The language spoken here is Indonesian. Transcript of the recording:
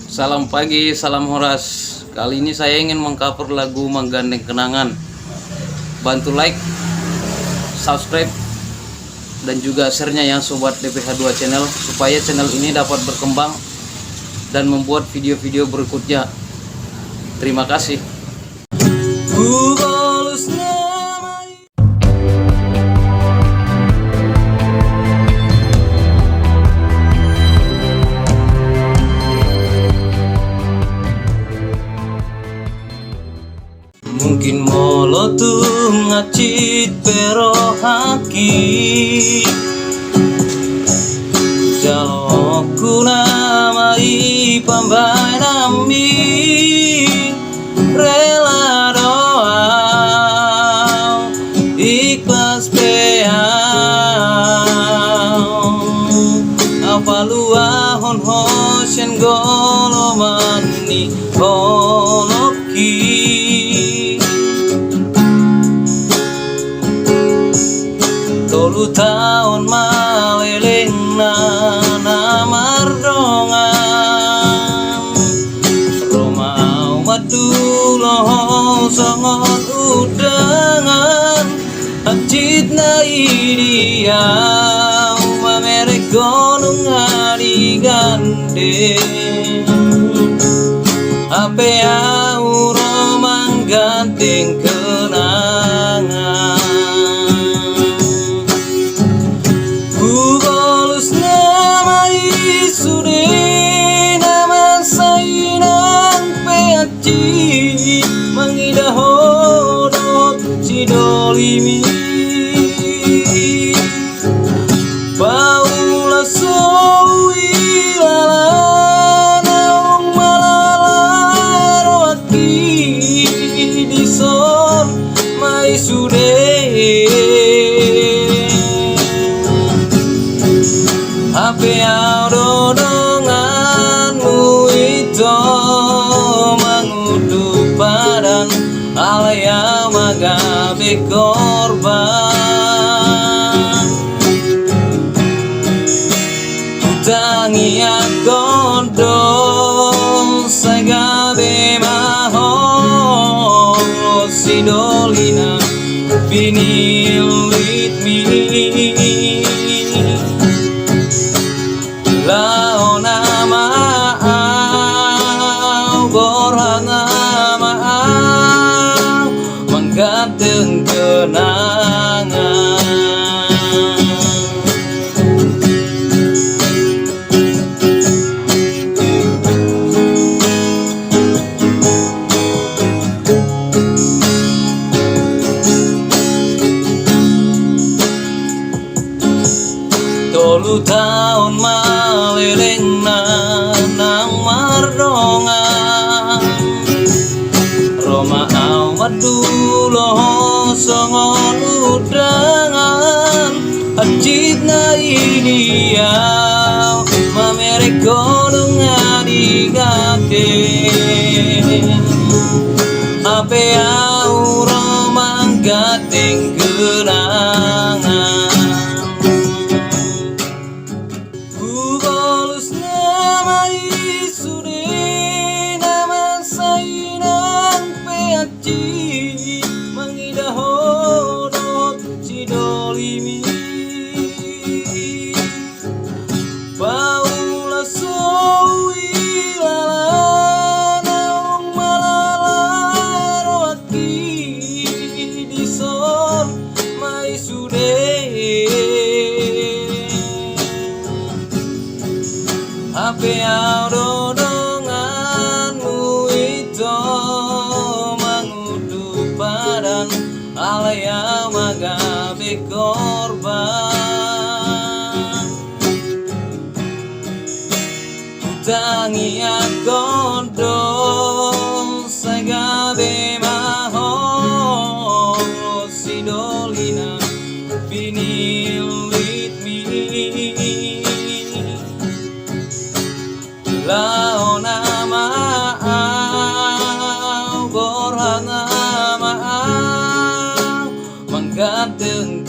Salam pagi, salam Horas. Kali ini saya ingin mengcover lagu Menggandeng Kenangan. Bantu like, subscribe, dan juga share-nya ya sobat DPH2 channel, supaya channel ini dapat berkembang dan membuat video-video berikutnya. Terima kasih. Mungkin molo tuh ngacit pero haki jalo ku namai pambai nami rela doa ikhlas peang apa lua hon hosyen golo mani holoki 10 tahun maleleng na mardongan Romau maduloh sangat udangan Acit na idiau mamerek gonung adigandeng Ape au romang gandeng kenangan Mangidah hodot sidolimi Paula sowi lalana malala roaki dison mai sude Ape dodonganmu itu alaya magabe korban tangi agondong sagabe mahol sidolina binilit mi laona maau borhana gandeng kenangan Tolu tahun maleleng nang mardongan Roma maduloh songon udangan Acit na idiau mamerek gonung adigandeng Ape au romang gandeng kenangan Ubolus namai sude nama sainang peaci Mangidah hodot sidolimi Paula sowi lalana malala roaki dison mai sude Ape dodonganmu itu mangudu padan alaya magabe korban tangi agondong sagabe mahol sidolina binilit mi laona maau borhana maau menggandeng